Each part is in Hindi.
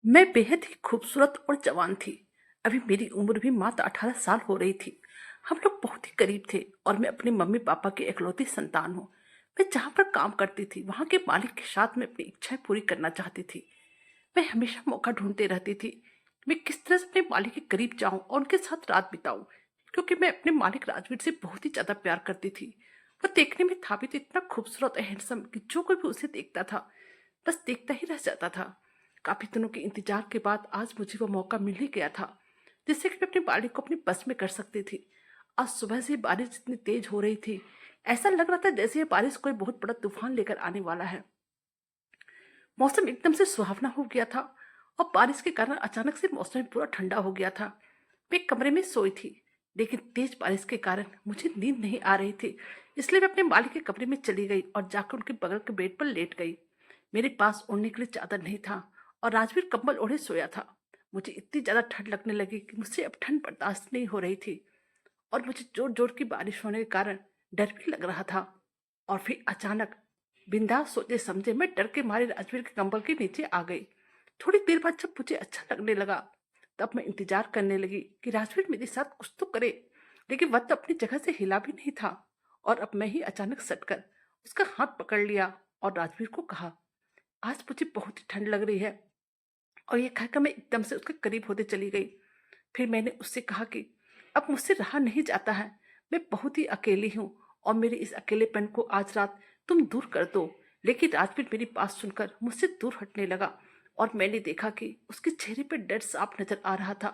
मैं बेहद ही खूबसूरत और जवान थी। अभी मेरी उम्र भी मात्र 18 साल हो रही थी। हम लोग बहुत ही करीब थे और मैं अपने मम्मी पापा की इकलौती संतान हूँ। मैं जहाँ पर काम करती थी वहाँ के मालिक के साथ मैं अपनी इच्छाएं पूरी करना चाहती थी। मैं हमेशा मौका ढूंढते रहती थी कि मैं किस तरह से अपने मालिक के करीब जाऊं और उनके साथ रात बिताऊं, क्योंकि मैं अपने मालिक राजवीर से बहुत ही ज्यादा प्यार करती थी। वो देखने में था भी तो इतना खूबसूरत और हैंडसम कि जो कोई भी उसे देखता था बस देखता ही रह जाता था। काफी दिनों के इंतजार के बाद आज मुझे वो मौका मिल ही गया था, जिससे कि मैं अपने मालिक को अपनी बस में कर सकती थी। आज सुबह से बारिश इतनी तेज हो रही थी, ऐसा लग रहा था जैसे ये बारिश कोई बहुत बड़ा तूफान लेकर आने वाला है। मौसम एकदम से सुहावना हो गया था और बारिश के कारण अचानक से मौसम पूरा ठंडा हो गया था। मैं कमरे में सोई थी, लेकिन तेज बारिश के कारण मुझे नींद नहीं आ रही थी। इसलिए मैं अपने मालिक के कमरे में चली गई और जाकर उनके बगल के बेड पर लेट गई। मेरे पास ओढ़ने के लिए चादर नहीं था और राजवीर कंबल ओढ़े सोया था। मुझे इतनी ज्यादा ठंड लगने लगी कि मुझसे अब ठंड बर्दाश्त नहीं हो रही थी और मुझे जोर जोर की बारिश होने के कारण डर भी लग रहा था। और फिर अचानक बिंदास सोचे समझे मैं डर के मारे राजवीर के कंबल के नीचे आ गई। थोड़ी देर बाद जब मुझे अच्छा लगने लगा, तब मैं इंतजार करने लगी कि राजवीर मेरे साथ कुछ तो करे, लेकिन वह तो अपनी जगह से हिला भी नहीं था। और अब मैं ही अचानक सटकर उसका हाथ पकड़ लिया और राजवीर को कहा, आज मुझे बहुत ही ठंड लग रही है। और ये कहकर मैं एकदम से उसके करीब होते चली गई। फिर मैंने उससे कहा कि अब मुझसे रहा नहीं जाता है, मैं बहुत ही अकेली हूँ और मेरे इस अकेलेपन को आज रात तुम दूर कर दो। लेकिन राजवीर मेरी बात सुनकर मुझसे दूर हटने लगा और मैंने देखा कि उसके चेहरे पर डर साफ नजर आ रहा था,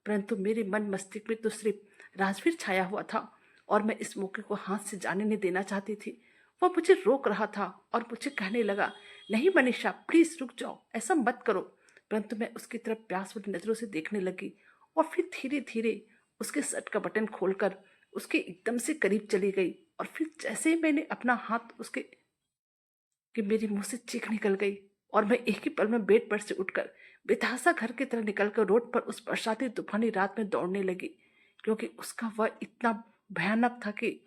परंतु मेरे मन मस्तिष्क में तो सिर्फ राजवीर छाया हुआ था और मैं इस मौके को हाथ से जाने नहीं देना चाहती थी। वो मुझे रोक रहा था और मुझे कहने लगा, नहीं मनीषा प्लीज रुक जाओ, ऐसा मत करो। परंतु मैं उसकी तरफ प्यास भरी नजरों से देखने लगी और फिर धीरे धीरे उसके शर्ट का बटन खोलकर उसके एकदम से करीब चली गई। और फिर जैसे ही मैंने अपना हाथ उसके कि मेरे मुंह से चीख निकल गई और मैं एक ही पल में बेड पर से उठकर बेतहाशा घर की तरह निकलकर रोड पर उस बरसाती तूफानी रात में दौड़ने लगी, क्योंकि उसका वह इतना भयानक था कि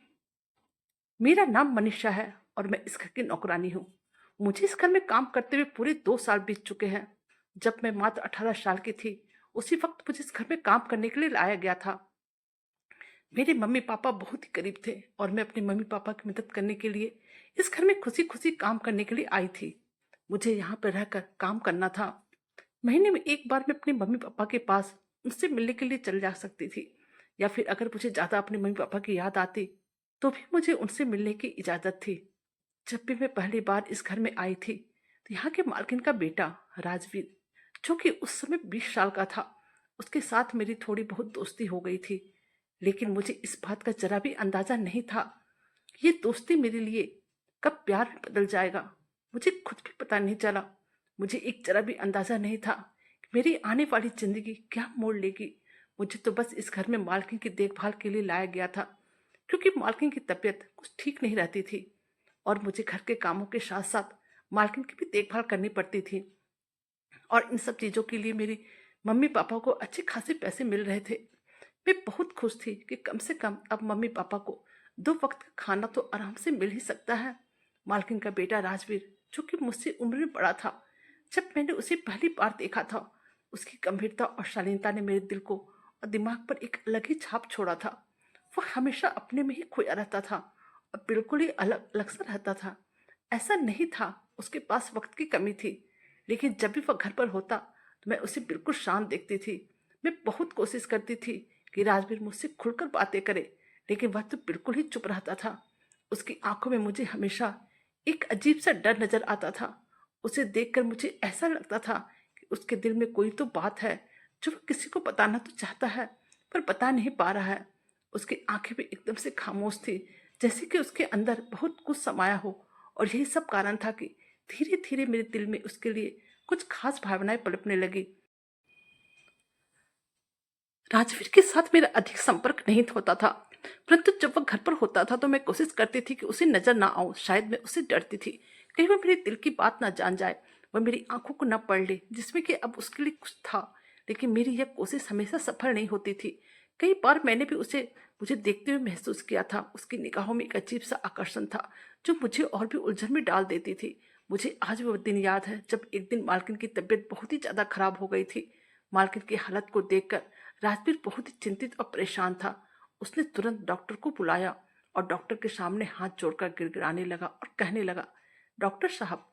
मेरा नाम मनीषा है और मैं इस घर की नौकरानी हूँ। मुझे इस घर में काम करते हुए पूरे 2 साल बीत चुके हैं। जब मैं मात्र 18 साल की थी, उसी वक्त मुझे इस घर में काम करने के लिए लाया गया था। मेरे मम्मी पापा बहुत ही करीब थे और मैं अपने मम्मी पापा की मदद करने के लिए इस घर में खुशी खुशी काम करने के लिए आई थी। मुझे यहाँ पर रहकर काम करना था। महीने में एक बार मैं अपने मम्मी पापा के पास उनसे मिलने के लिए चल जा सकती थी, या फिर अगर मुझे ज्यादा अपने मम्मी पापा की याद आती तो भी मुझे उनसे मिलने की इजाजत थी। जब भी मैं पहली बार इस घर में आई थी तो यहाँ के मालकिन का बेटा राजवीर, जो कि उस समय 20 साल का था, उसके साथ मेरी थोड़ी बहुत दोस्ती हो गई थी। लेकिन मुझे इस बात का जरा भी अंदाजा नहीं था कि ये दोस्ती मेरे लिए कब प्यार में बदल जाएगा। मुझे खुद भी पता नहीं चला। मुझे एक जरा भी अंदाजा नहीं था कि मेरी आने वाली जिंदगी क्या मोड़ लेगी। मुझे तो बस इस घर में मालकिन की देखभाल के लिए लाया गया था, क्योंकि मालकिन की तबीयत कुछ ठीक नहीं रहती थी और मुझे घर के कामों के साथ साथ मालकिन की भी देखभाल करनी पड़ती थी। और इन सब चीज़ों के लिए मेरी मम्मी पापा को अच्छे खासे पैसे मिल रहे थे। मैं बहुत खुश थी कि कम से कम अब मम्मी पापा को 2 वक्त का खाना तो आराम से मिल ही सकता है। मालकिन का बेटा राजवीर, जो कि मुझसे उम्र में बड़ा था, जब मैंने उसे पहली बार देखा था, उसकी गंभीरता और शालीनता ने मेरे दिल को और दिमाग पर एक अलग ही छाप छोड़ा था। वह हमेशा अपने में ही खोया रहता था और बिल्कुल ही अलग अलग सा रहता था। ऐसा नहीं था उसके पास वक्त की कमी थी, लेकिन जब भी वह घर पर होता तो मैं उसे बिल्कुल शांत देखती थी। मैं बहुत कोशिश करती थी कि राजवीर मुझसे खुलकर बातें करे, लेकिन वह तो बिल्कुल ही चुप रहता था। उसकी आंखों में मुझे हमेशा एक अजीब सा डर नजर आता था। उसे देखकर मुझे ऐसा लगता था कि उसके दिल में कोई तो बात है जो वह किसी को बताना तो चाहता है, पर बता नहीं पा रहा है। उसकी आंखें भी एकदम से खामोश थी, जैसे कि उसके अंदर बहुत कुछ समाया हो। और यही सब कारण था कि धीरे धीरे मेरे दिल में उसके लिए कुछ खास भावनाएं पनपने लगी। राजवीर के साथ मेरा अधिक संपर्क नहीं होता था, परंतु जब वह घर पर होता था तो मैं कोशिश करती थी कि उसे नजर ना आऊं। शायद मैं उसे डरती थी कहीं वह मेरे दिल की बात ना जान जाए, वह मेरी आंखों को न पढ़ ले जिसमें कि अब उसके लिए कुछ था। लेकिन मेरी यह कोशिश हमेशा सफल नहीं होती थी। कई बार मैंने भी उसे मुझे देखते हुए महसूस किया था। उसकी निगाहों में एक अजीब सा आकर्षण था जो मुझे और भी उलझन में डाल देती थी। मुझे आज भी वो दिन याद है जब एक दिन मालकिन की तबीयत बहुत ही ज़्यादा खराब हो गई थी। मालकिन की हालत को देखकर राजवीर बहुत ही चिंतित और परेशान था। उसने तुरंत डॉक्टर को बुलाया और डॉक्टर के सामने हाथ जोड़कर गिड़गिड़ाने लगा और कहने लगा, डॉक्टर साहब,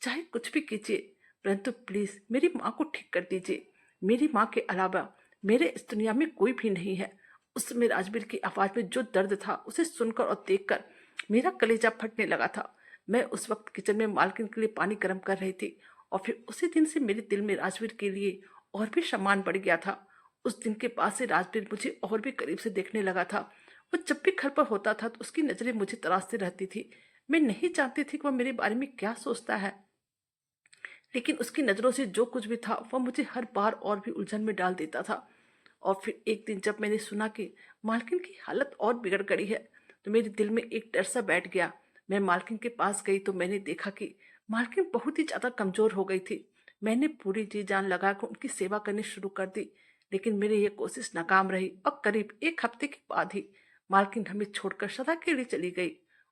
चाहे कुछ भी कीजिए, परंतु प्लीज मेरी माँ को ठीक कर दीजिए। मेरी माँ के अलावा मेरे इस दुनिया में कोई भी नहीं है। उस समय राजवीर की आवाज में जो दर्द था उसे सुनकर और देखकर मेरा कलेजा फटने लगा था। मैं उस वक्त किचन में मालकिन के लिए पानी गर्म कर रही थी और फिर उसी दिन से मेरे दिल में राजवीर के लिए और भी सम्मान बढ़ गया था। उस दिन के बाद से राजवीर मुझे और भी करीब से देखने लगा था। वो जब भी घर पर होता था तो उसकी नजरें मुझे तराशती रहती थी। मैं नहीं जानती थी कि वह मेरे बारे में क्या सोचता है, लेकिन उसकी नजरों से जो कुछ भी था वह मुझे हर बार और भी उलझन में डाल देता था। और फिर एक दिन जब मैंने सुना कि मालकिन की हालत और बिगड़ गई है, तो मेरे दिल में एक डर सा बैठ गया। मैं मालकिन के पास गई तो मैंने देखा कि मालकिन बहुत ही ज्यादा कमजोर हो गई थी। मैंने पूरी जी जान लगाकर उनकी सेवा करनी शुरू कर दी, लेकिन मेरी यह कोशिश नाकाम रही और करीब एक हफ्ते के बाद ही मालकिन हमें छोड़कर सदा के लिए चली गई।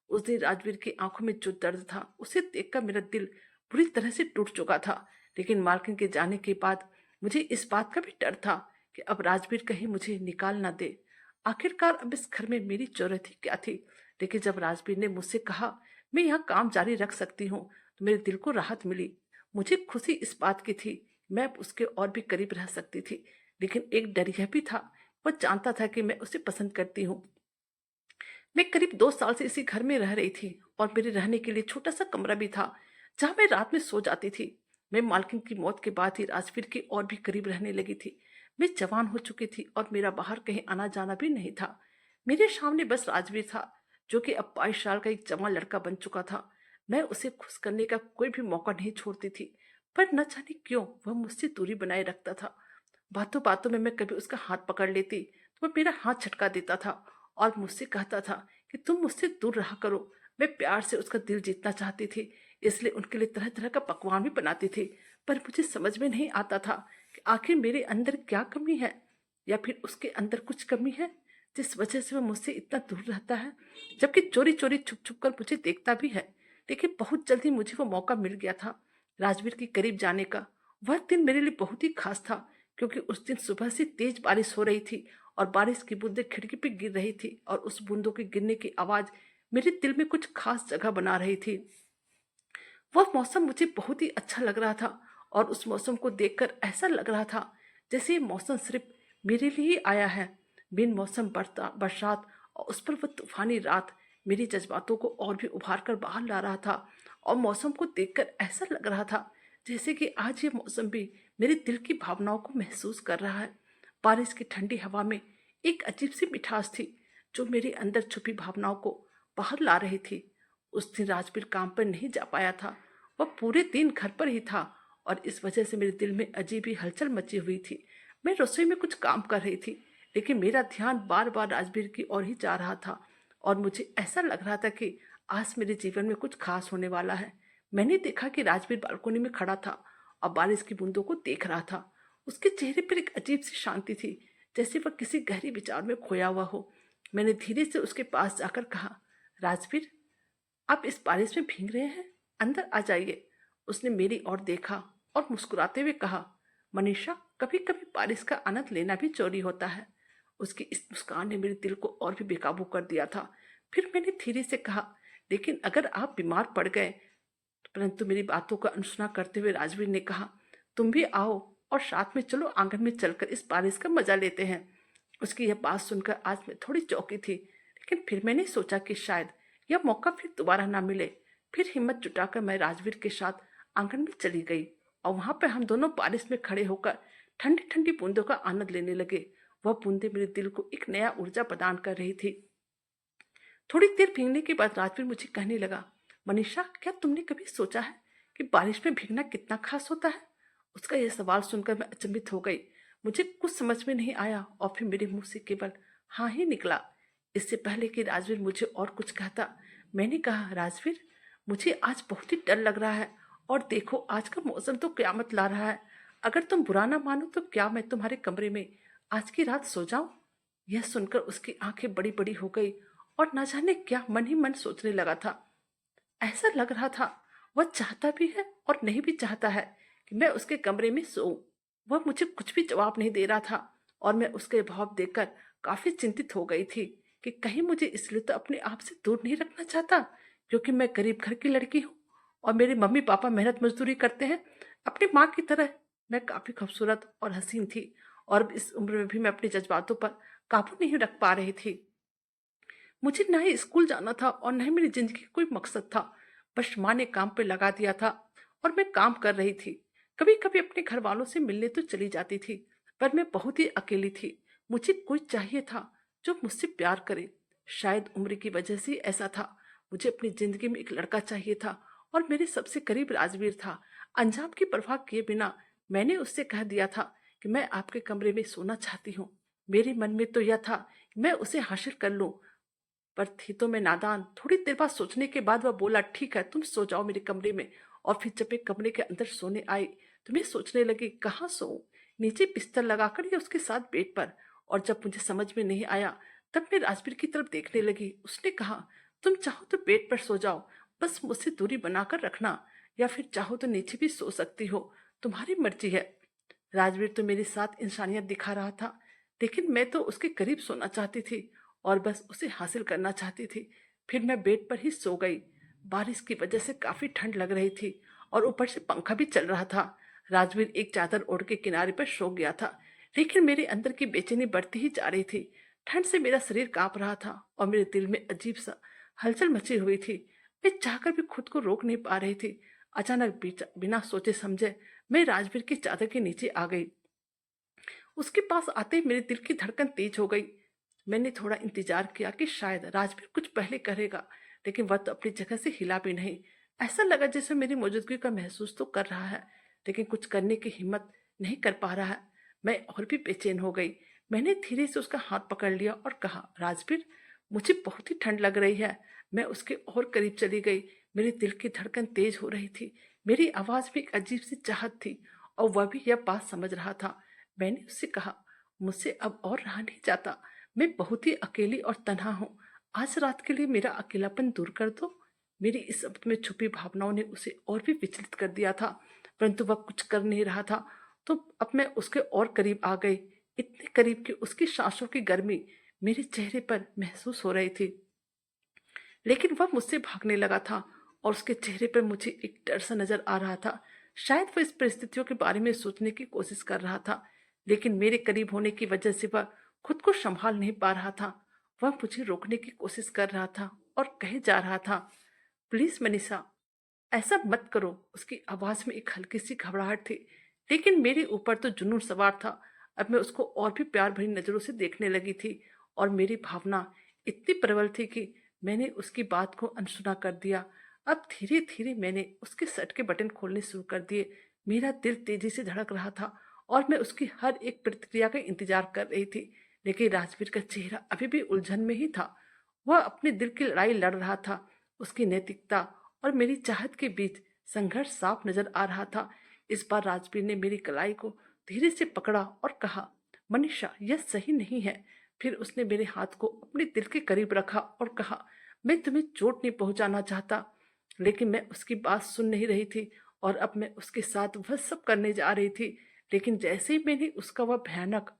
उस दिन राजवीर की आंखों में जो दर्द था उसे देखकर मेरा दिल बुरी तरह से टूट चुका था। लेकिन मालकिन के जाने के बाद मुझे इस बात का भी डर था कि अब राजवीर कहीं मुझे निकाल ना दे। आखिरकार अब इस घर में मेरी जरूरत ही क्या थी। लेकिन जब राजवीर ने मुझसे कहा मैं यहाँ काम जारी रख सकती हूँ, तो मेरे दिल को राहत मिली। मुझे खुशी इस बात की थी मैं अब उसके और भी करीब रह सकती थी। लेकिन एक डर यह भी था, वह जानता था कि मैं उसे पसंद करती हूँ। मैं करीब 2 साल से इसी घर में रह रही थी और मेरे रहने के लिए छोटा सा कमरा भी था जहां मैं रात में सो जाती थी। मैं मालकिन की मौत के बाद ही राजवीर के और भी करीब रहने लगी थी। मैं जवान हो चुकी थी और मेरा बाहर कहीं आना जाना भी नहीं था। मेरे सामने बस राजवीर था, जो कि अब 22 साल का एक जवान लड़का बन चुका था। मैं उसे खुश करने का कोई भी मौका नहीं छोड़ती थी, पर न जाने क्यों वह मुझसे दूरी बनाए रखता था। बातों बातों में मैं कभी उसका हाथ पकड़ लेती तो वह मेरा हाथ झटका देता था और मुझसे कहता था कि तुम मुझसे दूर रहा करो। मैं प्यार से उसका दिल जीतना चाहती थी, इसलिए उनके लिए तरह तरह का पकवान भी बनाती थी। पर मुझे समझ में नहीं आता था कि आखिर मेरे अंदर क्या कमी है, या फिर उसके अंदर कुछ कमी है जिस वजह से वह मुझसे इतना दूर रहता है, जबकि चोरी चोरी छुप छुप कर मुझे देखता भी है। लेकिन बहुत जल्दी मुझे वो मौका मिल गया था राजवीर के करीब जाने का। वह दिन मेरे लिए बहुत ही खास था, क्योंकि उस दिन सुबह से तेज बारिश हो रही थी और बारिश की बूंदें खिड़की पे गिर रही थी और उस बूंदों के गिरने की आवाज मेरे दिल में कुछ खास जगह बना रही थी। वह मौसम मुझे बहुत ही अच्छा लग रहा था और उस मौसम को देखकर ऐसा लग रहा था जैसे ये मौसम सिर्फ मेरे लिए ही आया है। बिन मौसम बरसात और उस पर वह तूफानी रात मेरी जज्बातों को और भी उभार कर बाहर ला रहा था। और मौसम को देखकर ऐसा लग रहा था जैसे कि आज ये मौसम भी मेरे दिल की भावनाओं को महसूस कर रहा है। बारिश की ठंडी हवा में एक अजीब सी मिठास थी जो मेरे अंदर छुपी भावनाओं को बाहर ला रही थी। उस दिन राजवीर काम पर नहीं जा पाया था। वह पूरे दिन घर पर ही था और इस वजह से मेरे दिल में अजीब ही हलचल मची हुई थी। मैं रसोई में कुछ काम कर रही थी, लेकिन मेरा ध्यान बार बार राजवीर की ओर ही जा रहा था और मुझे ऐसा लग रहा था कि आज मेरे जीवन में कुछ खास होने वाला है। मैंने देखा कि राजवीर बालकोनी में खड़ा था और बारिश की बूंदों को देख रहा था। उसके चेहरे पर एक अजीब सी शांति थी, जैसे वह किसी गहरी विचार में खोया हुआ हो। मैंने धीरे से उसके पास जाकर कहा, राजवीर, आप इस बारिश में भीग रहे हैं, अंदर आ जाइए। उसने मेरी ओर देखा और मुस्कुराते हुए कहा, मनीषा, कभी कभी बारिश का आनंद लेना भी चोरी होता है। उसकी इस मुस्कान ने मेरे दिल को और भी बेकाबू कर दिया था। फिर मैंने धीरे से कहा, लेकिन अगर आप बीमार पड़ गए। परंतु मेरी बातों का अनसुना करते हुए राजवीर ने कहा, तुम भी आओ और साथ में चलो, आंगन में चलकर इस बारिश का मजा लेते हैं। उसकी यह बात सुनकर आज मैं थोड़ी चौंकी थी, लेकिन फिर मैंने सोचा कि शायद यह मौका फिर दोबारा ना मिले। फिर हिम्मत जुटाकर मैं राजवीर के साथ आंगन में चली गई और वहां पर हम दोनों बारिश में खड़े होकर ठंडी ठंडी बूंदों का आनंद लेने लगे। वह बूंदें मेरे दिल को एक नया ऊर्जा प्रदान कर रही थी। थोड़ी देर भीगने के बाद राजवीर मुझे कहने लगा, मनीषा, क्या तुमने कभी सोचा है कि बारिश में भीगना कितना खास होता है? उसका यह सवाल सुनकर मैं अचंभित हो गई। मुझे कुछ समझ में नहीं आया और फिर मेरे मुंह से केवल हाँ ही निकला। इससे पहले कि राजवीर मुझे और कुछ कहता, मैंने कहा, राजवीर, मुझे आज बहुत ही डर लग रहा है और देखो आज का मौसम तो क्यामत ला रहा है। अगर तुम बुरा ना मानो तो क्या मैं तुम्हारे कमरे में आज की रात सो जाऊं? यह सुनकर उसकी आंखें बड़ी बड़ी हो गई और न जाने क्या मन ही मन सोचने लगा था। ऐसा लग रहा था वह चाहता भी है और नहीं भी चाहता है कि मैं उसके कमरे में सोऊं। वह मुझे कुछ भी जवाब नहीं दे रहा था और मैं उसके भाव देखकर काफी चिंतित हो गई थी कि कहीं मुझे इसलिए तो अपने आप से दूर नहीं रखना चाहता क्योंकि मैं गरीब घर की लड़की हूँ और मेरे मम्मी पापा मेहनत मजदूरी करते हैं अपनी माँ की तरह। मैं काफी खूबसूरत और हसीन थी और इस उम्र में भी मैं अपने जज्बातों पर काबू नहीं रख पा रही थी। मुझे ना ही स्कूल जाना था और ना ही मेरी जिंदगी का कोई मकसद था। बस माँ ने काम पे लगा दिया था और मैं काम कर रही थी। कभी कभी अपने घर वालों से मिलने तो चली जाती थी पर मैं बहुत ही अकेली थी। मुझे कोई चाहिए था जो मुझसे प्यार करे। शायद उम्र की वजह से ऐसा था। मुझे अपनी जिंदगी में एक लड़का चाहिए था और मेरे सबसे करीब राजवीर था। अंजाम की परवाह किए बिना मैंने उससे कह दिया था कि मैं आपके कमरे में सोना चाहती हूँ। मेरे मन में तो यह था कि मैं उसे हासिल कर लूं, पर थी तो मैं नादान। थोड़ी देर बाद सोचने के बाद वह बोला, ठीक है तुम सो जाओ मेरे कमरे में। और फिर जब मैं कमरे के अंदर सोने आई तो मैं सोचने लगी कहाँ सोऊं। नीचे बिस्तर लगाकर या उसके साथ बेड पर। और जब मुझे समझ में नहीं आया तब मैं राजवीर की तरफ देखने लगी। उसने कहा, तुम चाहो तो बेड पर सो जाओ, बस मुझसे दूरी बनाकर रखना, या फिर चाहो तो नीचे भी सो सकती हो, तुम्हारी मर्जी है। राजवीर तो मेरे साथ इंसानियत दिखा रहा था लेकिन मैं तो उसके करीब सोना चाहती थी और बस उसे हासिल करना चाहती थी। फिर मैं बेड पर ही सो गई। बारिश की वजह से काफी ठंड लग रही थी और ऊपर से पंखा भी चल रहा था। राजवीर एक चादर ओढ़ के किनारे पर सो गया था लेकिन मेरे अंदर की बेचैनी बढ़ती ही जा रही थी। ठंड से मेरा शरीर कांप रहा था और मेरे दिल में अजीब सा हलचल मची हुई थी। मैं चाहकर भी खुद को रोक नहीं पा रही थी। अचानक बिना सोचे समझे मैं राजवीर की चादर के नीचे आ गई। उसके पास आते ही मेरे दिल की धड़कन तेज हो गई। मैंने थोड़ा इंतजार किया कि शायद राजवीर कुछ पहले करेगा लेकिन वह तो अपनी जगह से हिला भी नहीं। ऐसा लगा जैसे मेरी मौजूदगी का महसूस तो कर रहा है लेकिन कुछ करने की हिम्मत नहीं कर पा रहा है। मैं और भी बेचैन हो गई। मैंने धीरे से उसका हाथ पकड़ लिया और कहा, राजवीर मुझे बहुत ही ठंड लग रही है। मैं उसके और करीब चली गई। मेरे दिल की धड़कन तेज हो रही थी। मेरी आवाज में एक अजीब सी चाहत थी और वह भी यह बात समझ रहा था। मैंने उससे कहा, मुझसे अब और रहा नहीं जाता। मैं बहुत ही अकेली और तन्हा हूँ। आज रात के लिए मेरा अकेलापन दूर कर दो। मेरी इस शब्द में छुपी भावनाओं ने उसे और भी विचलित कर दिया था परंतु वह कुछ कर नहीं रहा था। तो अब मैं उसके और करीब आ गई, इतने करीब कि उसकी सांसों की गर्मी मेरे चेहरे पर महसूस हो रही थी। लेकिन वह मुझसे भागने लगा था और उसके चेहरे पर मुझे एक डर सा नजर आ रहा था। शायद वह इस परिस्थितियों के बारे में सोचने की कोशिश कर रहा था लेकिन मेरे करीब होने की वजह से वह खुद को संभाल नहीं पा रहा था। वह मुझे रोकने की कोशिश कर रहा था और कहे जा रहा था, प्लीज मनीषा ऐसा मत करो। उसकी आवाज में एक हल्की सी घबराहट थी लेकिन मेरे ऊपर तो जुनून सवार था। अब मैं उसको और भी प्यार भरी नजरों से देखने लगी थी और मेरी भावना इतनी प्रबल थी कि मैंने उसकी बात को अनसुना कर दिया। अब धीरे धीरे मैंने उसके शर्ट के बटन खोलने शुरू कर दिए। मेरा दिल तेजी से धड़क रहा था और मैं उसकी हर एक प्रतिक्रिया का इंतजार कर रही थी लेकिन राजवीर का चेहरा अभी भी उलझन में ही था। वह अपने दिल की लड़ाई लड़ रहा था। उसकी नैतिकता और मेरी चाहत के बीच संघर्ष साफ नजर आ रहा था। इस बार राजवीर ने मेरी कलाई को धीरे से पकड़ा और कहा, मनीषा यह सही नहीं है। फिर उसने मेरे हाथ को अपने दिल के करीब रखा और कहा, मैं तुम्हें चोट नहीं पहुंचाना चाहता। लेकिन मैं उसकी बात सुन नहीं रही थी और अब मैं उसके साथ वह सब करने जा रही थी। लेकिन जैसे ही मैंने उसका वह भयानक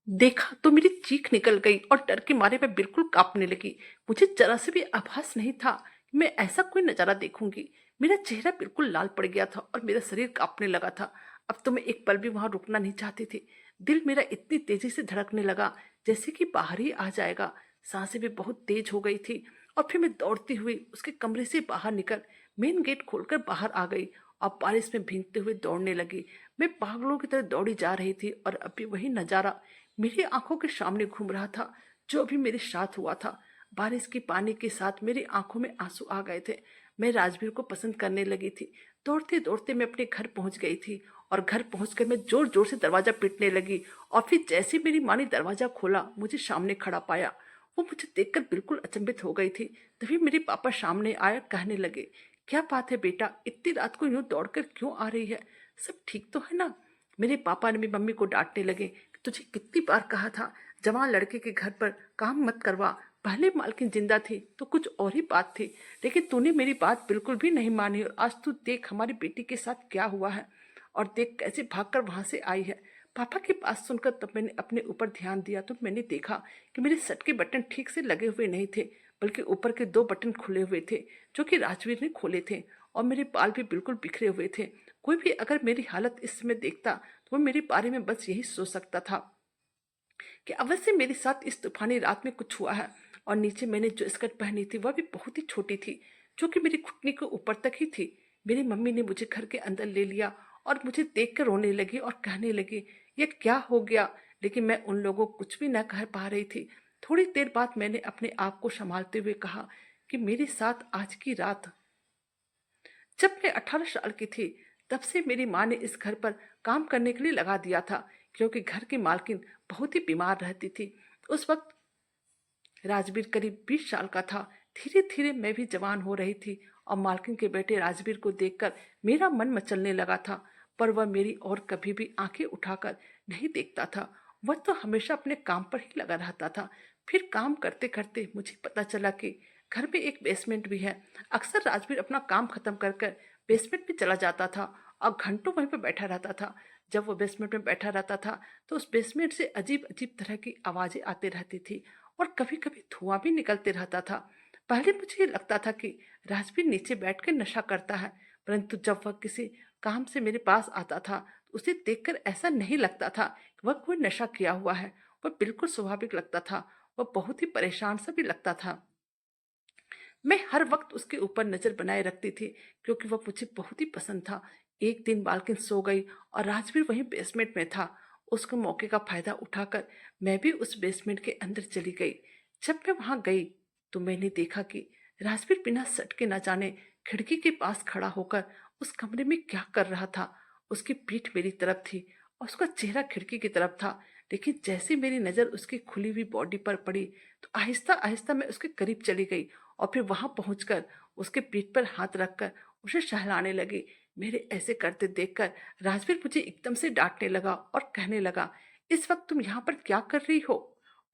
देखा तो मेरी चीख निकल गई और डर के मारे मैं बिल्कुल कांपने लगी। मुझे जरा से भी आभास नहीं था कि मैं ऐसा कोई नजारा देखूंगी। मेरा चेहरा बिल्कुल लाल पड़ गया था और मेरा शरीर कांपने लगा था। अब तो मैं एक पल भी वहां रुकना नहीं चाहती थी। दिल मेरा इतनी तेजी से धड़कने लगा जैसे कि बाहर ही आ जाएगा। सांसें भी बहुत तेज हो गई थी और फिर मैं दौड़ती हुई उसके कमरे से बाहर निकल मेन गेट खोलकर बाहर आ गई और बारिश में भीगते हुए दौड़ने लगी। मैं पागलों की तरह दौड़ी जा रही थी और अभी वही नजारा मेरी आंखों के सामने घूम रहा था जो अभी मेरे साथ हुआ था। बारिश के पानी के साथ मेरी आंखों में आंसू आ गए थे। मैं राजवीर को पसंद करने लगी थी। दौड़ते दौड़ते मैं अपने घर पहुंच गई थी और घर पहुंचकर मैं जोर जोर से दरवाजा पीटने लगी और फिर जैसे मेरी माँ ने दरवाजा खोला मुझे सामने खड़ा पाया। वो मुझे देखकर बिल्कुल अचंभित हो गई थी। तभी मेरे पापा सामने आया, कहने लगे, क्या बात है बेटा, इतनी रात को यूं दौड़कर क्यों आ रही है, सब ठीक तो है ना। मेरे पापा ने मेरी मम्मी को डांटने लगे, तुझे कितनी बार कहा था जवान लड़के के घर पर काम मत करवा, पहले मालकिन जिंदा थी तो कुछ और ही बात थी, लेकिन तूने मेरी बात बिल्कुल भी नहीं मानी और आज तू देख हमारी बेटी के साथ क्या हुआ है और देख कैसे भागकर वहां से आई है। पापा की बात सुनकर तब मैंने अपने ऊपर ध्यान दिया तो मैंने देखा कि मेरे शर्ट के बटन ठीक से लगे हुए नहीं थे, बल्कि ऊपर के 2 बटन खुले हुए थे जो कि राजवीर ने खोले थे, और मेरे बाल भी बिल्कुल बिखरे हुए थे। कोई भी अगर मेरी हालत इस समय देखता तो वो मेरे बारे में बस यही सोच सकता था कि अवश्य मेरे साथ इस तूफानी रात में कुछ हुआ है। और नीचे मैंने जो स्कर्ट पहनी थी वह भी बहुत ही छोटी थी, जो कि मेरी घुटने के ऊपर तक ही थी। मेरी मम्मी ने मुझे घर के अंदर ले लिया और मुझे देख कर रोने लगी और कहने लगी, यह क्या हो गया। लेकिन मैं उन लोगों को कुछ भी न कह पा रही थी। थोड़ी देर बाद मैंने अपने आप को संभालते हुए कहा कि मेरे साथ आज की रात। जब मैं 18 साल की थी तब से मेरी माँ ने इस घर पर काम करने के लिए लगा दिया था, क्योंकि घर की मालकिन बहुत ही बीमार रहती थी। उस वक्त राजवीर करीब 20 साल का था। धीरे धीरे मैं भी जवान हो रही थी और मालकिन के बेटे राजवीर को देखकर मेरा मन मचलने लगा था। पर वह मेरी ओर कभी भी आंखें उठाकर नहीं देखता था। वह तो हमेशा अपने काम पर ही लगा रहता था। फिर काम करते करते मुझे पता चला कि घर में एक बेसमेंट भी है। अक्सर राजवीर अपना काम खत्म कर कर बेसमेंट में चला जाता था और घंटों वहीं पर बैठा रहता था। जब वो बेसमेंट में बैठा रहता था तो उस बेसमेंट से अजीब अजीब तरह की आवाजें आती रहती थी और कभी कभी धुआं भी निकलते रहता था। पहले मुझे ये लगता था कि राजवीर नीचे बैठकर नशा करता है, परंतु जब वह किसी काम से मेरे पास आता था तो उसे देखकर ऐसा नहीं लगता था कि वह कोई नशा किया हुआ है। वह बिल्कुल स्वाभाविक लगता था। वह बहुत ही परेशान सा भी लगता था। मैं हर वक्त उसके ऊपर नजर बनाए रखती थी, क्योंकि वह मुझे बहुत ही पसंद था। एक दिन बालकिन सो गई और राजवीर वहीं बेसमेंट में था। उसके मौके का फायदा उठाकर मैं भी उस बेसमेंट के अंदर चली गई। जब मैं वहां गई तो मैंने देखा कि राजवीर बिना सटके न जाने खिड़की के पास खड़ा होकर उस कमरे में क्या कर रहा था। उसकी पीठ मेरी तरफ थी और उसका चेहरा खिड़की की तरफ था। लेकिन जैसे मेरी नजर उसकी खुली हुई बॉडी पर पड़ी तो आहिस्ता आहिस्ता मैं उसके करीब चली गई और फिर वहां पहुंचकर उसके पीठ पर हाथ रखकर उसे सहलाने लगी। मेरे ऐसे करते देखकर राजवीर मुझे एकदम से डांटने लगा और कहने लगा, इस वक्त तुम यहाँ पर क्या कर रही हो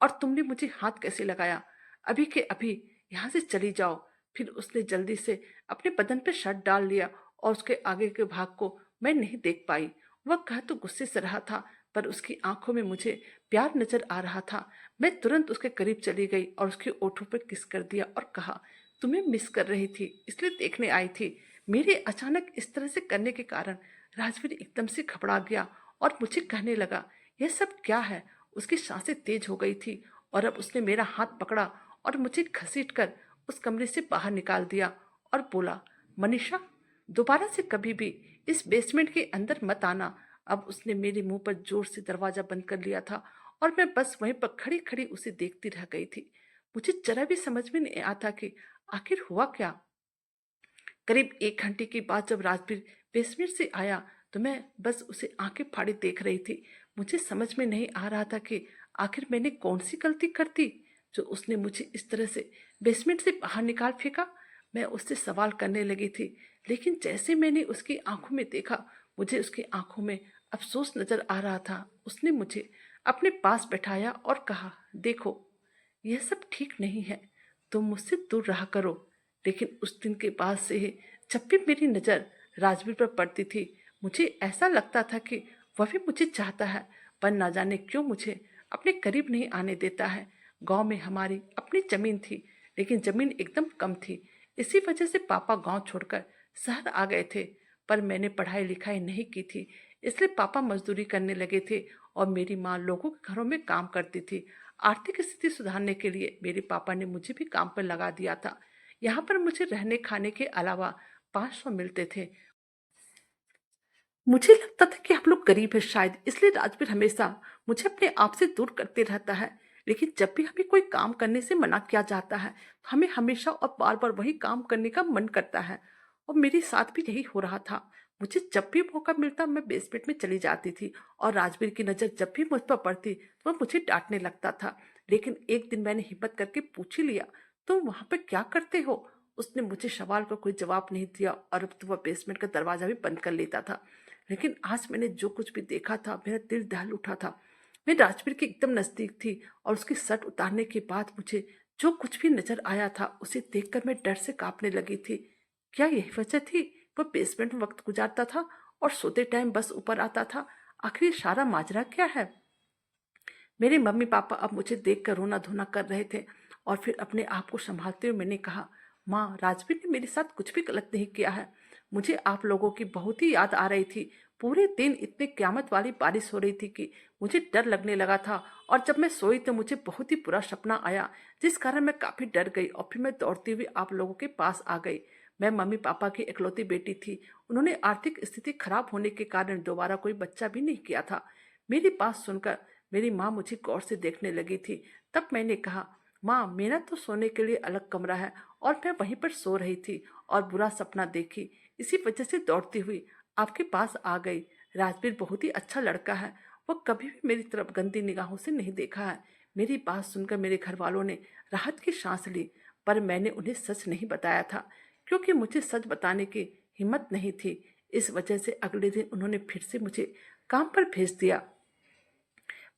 और तुमने मुझे हाथ कैसे लगाया। अभी के अभी यहाँ से चली जाओ। फिर उसने जल्दी से अपने बदन पर शर्ट डाल लिया और उसके आगे के भाग को मैं नहीं देख पाई। वह कह तो गुस्से से रहा था, पर उसकी आंखों में मुझे प्यार नजर आ रहा था। मैं तुरंत उसके करीब चली गई और उसके ओठों पर किस कर दिया और कहा, तुम्हें मिस कर रही थी इसलिए देखने आई थी। मेरे अचानक इस तरह से करने के कारण राजवीर एकदम से घबरा गया और मुझे कहने लगा, यह सब क्या है। उसकी सांसें तेज हो गई थी और अब उसने मेरा हाथ पकड़ा और मुझे घसीट कर उस कमरे से बाहर निकाल दिया और बोला, मनीषा, दोबारा से कभी भी इस बेसमेंट के अंदर मत आना। अब उसने मेरे मुंह पर जोर से दरवाजा बंद कर लिया था और मैं बस वहीं पर खड़ी खड़ी उसे देखती रह गई थी। मुझे जरा भी समझ में नहीं आता कि आखिर हुआ क्या। करीब 1 घंटे के बाद जब राजवीर बेसमेंट से आया तो मैं बस उसे आंखें फाड़े देख रही थी। मुझे समझ में नहीं आ रहा था कि आखिर मैंने कौन सी गलती कर दी जो उसने मुझे इस तरह से बेसमेंट से बाहर निकाल फेंका। मैं उससे सवाल करने लगी थी, लेकिन जैसे मैंने उसकी आंखों में देखा मुझे उसकी आंखों में अफसोस नजर आ रहा था। उसने मुझे अपने पास बैठाया और कहा, देखो, यह सब ठीक नहीं है, तुम मुझसे दूर रहा करो। लेकिन उस दिन के बाद से ही जब भी मेरी नज़र राजवीर पर पड़ती थी मुझे ऐसा लगता था कि वह भी मुझे चाहता है, पर ना जाने क्यों मुझे अपने करीब नहीं आने देता है। गांव में हमारी अपनी जमीन थी, लेकिन जमीन एकदम कम थी। इसी वजह से पापा गांव छोड़कर शहर आ गए थे। पर मैंने पढ़ाई लिखाई नहीं की थी, इसलिए पापा मजदूरी करने लगे थे और मेरी माँ लोगों के घरों में काम करती थी। आर्थिक स्थिति सुधारने के लिए मेरे पापा ने मुझे भी काम पर लगा दिया था। यहाँ पर मुझे रहने खाने के अलावा 500 मिलते थे। मुझे लगता था कि हम लोग गरीब हैं, शायद इसलिए राजवीर हमेशा मुझे अपने आप से दूर करते रहता है। लेकिन जब भी हमें कोई काम करने से मना किया जाता है हमें हमेशा और बार बार वही काम करने का मन करता है, और मेरे साथ भी यही हो रहा था। मुझे जब भी मौका मिलता मैं बेसमेंट में चली जाती थी और राजवीर की नज़र जब भी मुझ पर पड़ती तो वह मुझे डांटने लगता था। लेकिन एक दिन मैंने हिम्मत करके पूछ ही लिया, तुम वहां पर क्या करते हो। उसने मुझे सवाल का कोई जवाब नहीं दिया और अब तो वह बेसमेंट का दरवाजा भी बंद कर लेता था। लेकिन आज मैंने जो कुछ भी देखा था मेरा दिल दहल उठा था। मैं राजवीर के एकदम नजदीक थी और उसकी शर्ट उतारने के बाद मुझे जो कुछ भी नजर आया था उसे देखकर मैं डर से कांपने लगी थी। क्या यही वजह थी? वह बेसमेंट में वक्त गुजारता था और सोते टाइम बस ऊपर आता था। आखिर ये सारा माजरा क्या है? मेरे मम्मी पापा अब मुझे देखकर रोना धोना कर रहे थे और फिर अपने आप को संभालते हुए मैंने कहा, माँ, राजवीर ने मेरे साथ कुछ भी गलत नहीं किया है। मुझे आप लोगों की बहुत ही याद आ रही थी। पूरे दिन इतनी क्यामत वाली बारिश हो रही थी कि मुझे डर लगने लगा था, और जब मैं सोई तो मुझे बहुत ही बुरा सपना आया, जिस कारण मैं काफी डर गई और फिर मैं दौड़ती हुई आप लोगों के पास आ गई। मैं मम्मी पापा की इकलौती बेटी थी। उन्होंने आर्थिक स्थिति खराब होने के कारण दोबारा कोई बच्चा भी नहीं किया था। मेरी बात सुनकर मेरी माँ मुझे गौर से देखने लगी थी। तब मैंने कहा, माँ, मेरा तो सोने के लिए अलग कमरा है और मैं वहीं पर सो रही थी और बुरा सपना देखी, इसी वजह से दौड़ती हुई आपके पास आ गई। राजवीर बहुत ही अच्छा लड़का है। वह कभी भी मेरी तरफ गंदी निगाहों से नहीं देखा है। मेरी बात सुनकर मेरे घर वालों ने राहत की सांस ली, पर मैंने उन्हें सच नहीं बताया था, क्योंकि मुझे सच बताने की हिम्मत नहीं थी। इस वजह से अगले दिन उन्होंने फिर से मुझे काम पर भेज दिया।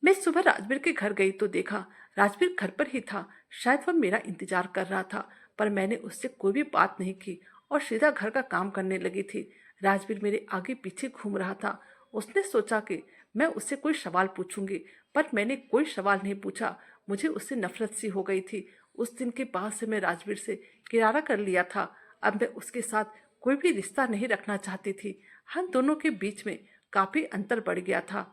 मैं सुबह राजवीर के घर गई तो देखा राजवीर घर पर ही था। शायद वह मेरा इंतजार कर रहा था, पर मैंने उससे कोई भी बात नहीं की और सीधा घर का काम करने लगी थी। राजवीर मेरे आगे पीछे घूम रहा था। उसने सोचा कि मैं उससे कोई सवाल पूछूंगी, पर मैंने कोई सवाल नहीं पूछा। मुझे उससे नफरत सी हो गई थी। उस दिन के बाद से मैं राजवीर से किरारा कर लिया था। अब मैं उसके साथ कोई भी रिश्ता नहीं रखना चाहती थी। हम दोनों के बीच में काफी अंतर बढ़ गया था।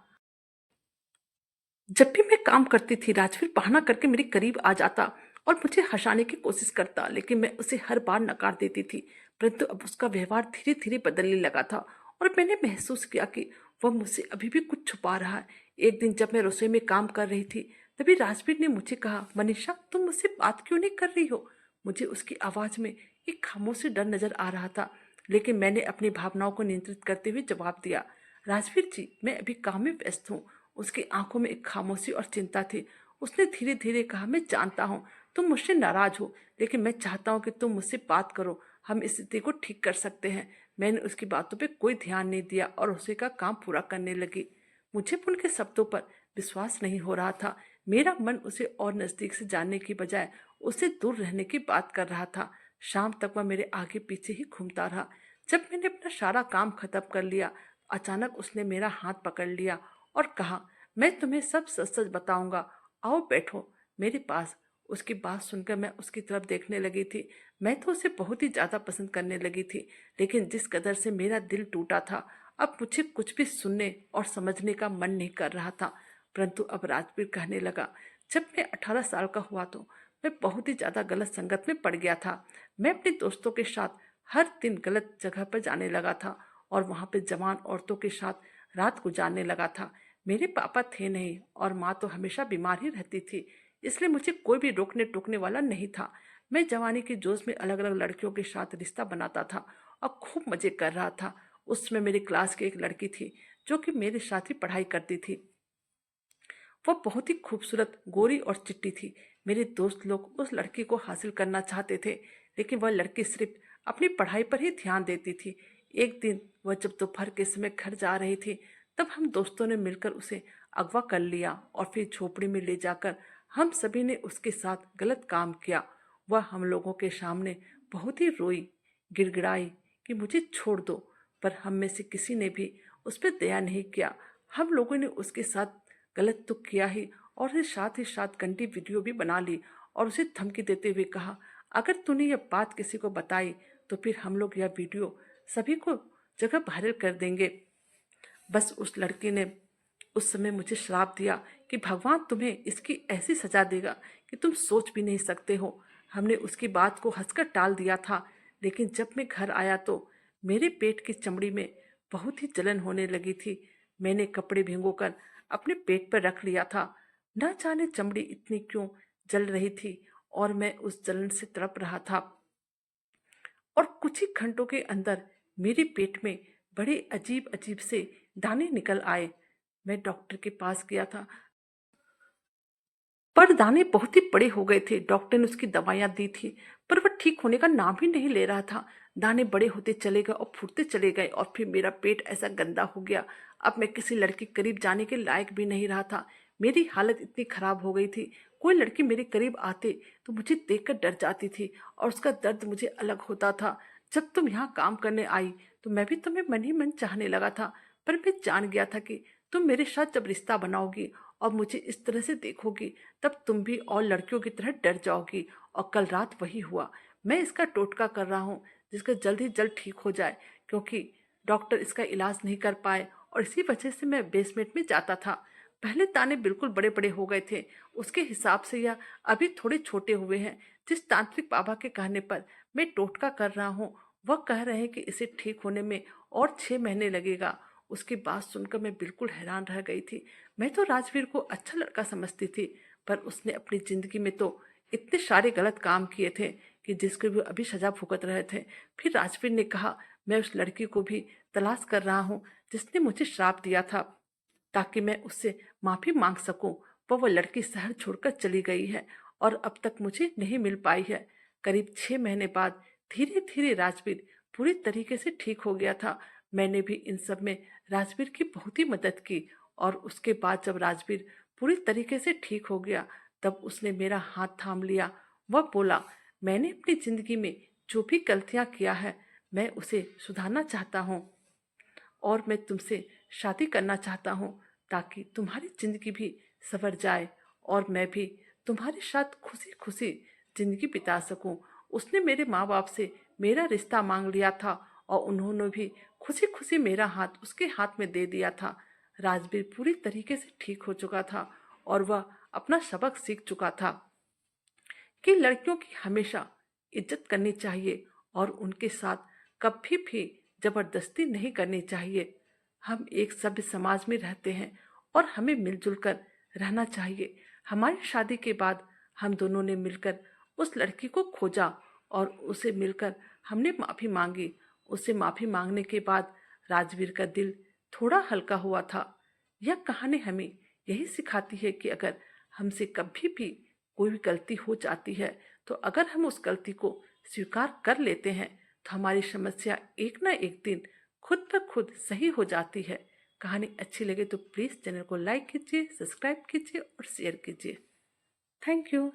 जब भी मैं काम करती थी राजवीर बहाना करके मेरे करीब आ जाता और मुझे हंसाने की कोशिश करता, लेकिन मैं उसे हर बार नकार देती थी। परंतु अब उसका व्यवहार धीरे धीरे बदलने लगा था और मैंने महसूस किया कि वह मुझसे अभी भी कुछ छुपा रहा है। एक दिन जब मैं रसोई में काम कर रही थी, तभी राजवीर ने मुझे कहा, मनीषा, तुम मुझसे बात क्यों नहीं कर रही हो? मुझे उसकी आवाज में एक खामोशी डर नजर आ रहा था, लेकिन मैंने अपनी भावनाओं को नियंत्रित करते हुए जवाब दिया, राजवीर जी, मैं अभी काम में व्यस्त हूँ। उसकी आंखों में एक खामोशी और चिंता थी। उसने धीरे धीरे कहा, मैं जानता हूँ तुम मुझसे नाराज हो, लेकिन मैं चाहता हूँ कि तुम मुझसे बात करो। हम इस स्थिति को ठीक कर सकते हैं। मैंने उसकी बातों पे कोई ध्यान नहीं दिया और उसे का काम पूरा करने लगी। मुझे उनके शब्दों पर विश्वास नहीं हो रहा था। मेरा मन उसे और नजदीक से जानने की बजाय उससे दूर रहने की बात कर रहा था। शाम तक वह मेरे आगे पीछे ही घूमता रहा। जब मैंने अपना सारा काम खत्म कर लिया, अचानक उसने मेरा हाथ पकड़ लिया और कहा, मैं तुम्हें सब सच सच बताऊंगा, आओ बैठो मेरे पास। उसकी बात सुनकर मैं उसकी तरफ देखने लगी थी। मैं तो उसे बहुत ही ज्यादा पसंद करने लगी थी, लेकिन जिस कदर से मेरा दिल टूटा था, अब मुझे कुछ भी सुनने और समझने का मन नहीं कर रहा था। परंतु अब राजवीर कहने लगा, जब मैं 18 साल का हुआ तो मैं बहुत ही ज्यादा गलत संगत में पड़ गया था। मैं अपने दोस्तों के साथ हर दिन गलत जगह पर जाने लगा था और वहां पे जवान औरतों के साथ रात गुजारने लगा था। मेरे पापा थे नहीं और माँ तो हमेशा बीमार ही रहती थी, इसलिए मुझे कोई भी रोकने टोकने वाला नहीं था। मैं जवानी के जोश में अलग अलग लड़कियों के साथ रिश्ता बनाता था और खूब मजे कर रहा था। उसमें मेरी क्लास की एक लड़की थी जो कि मेरे साथ ही पढ़ाई करती थी। वह बहुत ही खूबसूरत, गोरी और चिट्टी थी। मेरे दोस्त लोग उस लड़की को हासिल करना चाहते थे, लेकिन वह लड़की सिर्फ अपनी पढ़ाई पर ही ध्यान देती थी। एक दिन वह जब दोपहर के समय घर जा रही थी, तब हम दोस्तों ने मिलकर उसे अगवा कर लिया और फिर झोपड़ी में ले जाकर हम सभी ने उसके साथ गलत काम किया। वह हम लोगों के सामने बहुत ही रोई, गिड़गिड़ाई कि मुझे छोड़ दो, पर हम में से किसी ने भी उस पर दया नहीं किया। हम लोगों ने उसके साथ गलत तो किया ही, और ही साथ गंदी वीडियो भी बना ली और उसे धमकी देते हुए कहा, अगर तूने यह बात किसी को बताई तो फिर हम लोग यह वीडियो सभी को जगह वायरल कर देंगे। बस उस लड़की ने उस समय मुझे श्राप दिया कि भगवान तुम्हें इसकी ऐसी सजा देगा कि तुम सोच भी नहीं सकते हो। हमने उसकी बात को हंसकर टाल दिया था, लेकिन जब मैं घर आया तो मेरे पेट की चमड़ी में बहुत ही जलन होने लगी थी। मैंने कपड़े भिगोकर अपने पेट पर रख लिया था। न जाने चमड़ी इतनी क्यों जल रही थी और मैं उस जलन से तड़प रहा था। और कुछ ही घंटों के अंदर मेरे पेट में बड़े अजीब अजीब से दाने निकल आए। मैं डॉक्टर के पास गया था, पर दाने बहुत ही बड़े हो गए थे। डॉक्टर ने उसकी दवाइयां दी थी, पर वह ठीक होने का नाम ही नहीं ले रहा था। दाने बड़े होते चले गए और फूटते चले गए और फिर मेरा पेट ऐसा गंदा हो गया, अब मैं किसी लड़की के करीब जाने के लायक भी नहीं रहा था। मेरी हालत इतनी खराब हो गई थी, कोई लड़की मेरे करीब आते तो मुझे देखकर डर जाती थी और उसका दर्द मुझे अलग होता था। जब तुम यहाँ काम करने आई तो मैं भी तुम्हें मन ही मन चाहने लगा था, पर मैं जान गया था कि तुम मेरे साथ जब रिश्ता बनाओगी और मुझे इस तरह से देखोगी तब तुम भी और लड़कियों की तरह डर जाओगी। और कल रात वही हुआ। मैं इसका टोटका कर रहा हूँ जिसका जल्द ही जल्द ठीक हो जाए, क्योंकि डॉक्टर इसका इलाज नहीं कर पाए और इसी वजह से मैं बेसमेंट में जाता था। पहले ताने बिल्कुल बड़े बड़े हो गए थे, उसके हिसाब से यह अभी थोड़े छोटे हुए हैं। जिस तांत्रिक बाबा के कहने पर मैं टोटका कर रहा हूँ वह कह रहे हैं कि इसे ठीक होने में और 6 महीने लगेगा। उसकी बात सुनकर मैं बिल्कुल हैरान रह गई थी। मैं तो राजवीर को अच्छा लड़का समझती थी, पर उसने अपनी जिंदगी में तो इतने सारे गलत काम किए थे कि जिसके भी अभी सजा भुगत रहे थे। फिर राजवीर ने कहा मैं उस लड़की को भी तलाश कर रहा हूँ जिसने मुझे श्राप दिया था, ताकि मैं उससे माफी मांग सकूं। पर वह लड़की शहर छोड़कर चली गई है और अब तक मुझे नहीं मिल पाई है। करीब 6 महीने बाद धीरे धीरे राजवीर पूरी तरीके से ठीक हो गया था। मैंने भी इन सब में राजवीर की बहुत ही मदद की। और उसके बाद जब राजवीर पूरी तरीके से ठीक हो गया तब उसने मेरा हाथ थाम लिया। वह बोला मैंने अपनी जिंदगी में जो भी गलतियां किया है मैं उसे सुधारना चाहता हूँ और मैं तुमसे शादी करना चाहता हूँ, ताकि तुम्हारी जिंदगी भी संवर जाए और मैं भी तुम्हारे साथ खुशी खुशी जिंदगी बिता सकूं। उसने मेरे माँ बाप से मेरा रिश्ता मांग लिया था और उन्होंने भी खुशी खुशी मेरा हाथ उसके हाथ में दे दिया था। राजवीर पूरी तरीके से ठीक हो चुका था और वह अपना सबक सीख चुका था कि लड़कियों की हमेशा इज्जत करनी चाहिए और उनके साथ कभी भी जबरदस्ती नहीं करनी चाहिए। हम एक सभ्य समाज में रहते हैं और हमें मिलजुल कर रहना चाहिए। हमारी शादी के बाद हम दोनों ने मिलकर उस लड़की को खोजा और उसे मिलकर हमने माफ़ी मांगी। उसे माफ़ी मांगने के बाद राजवीर का दिल थोड़ा हल्का हुआ था। यह कहानी हमें यही सिखाती है कि अगर हमसे कभी भी कोई भी गलती हो जाती है तो अगर हम उस गलती को स्वीकार कर लेते हैं तो हमारी समस्या एक ना एक दिन खुद ब खुद सही हो जाती है। कहानी अच्छी लगे तो प्लीज़ चैनल को लाइक कीजिए, सब्सक्राइब कीजिए और शेयर कीजिए। Thank you.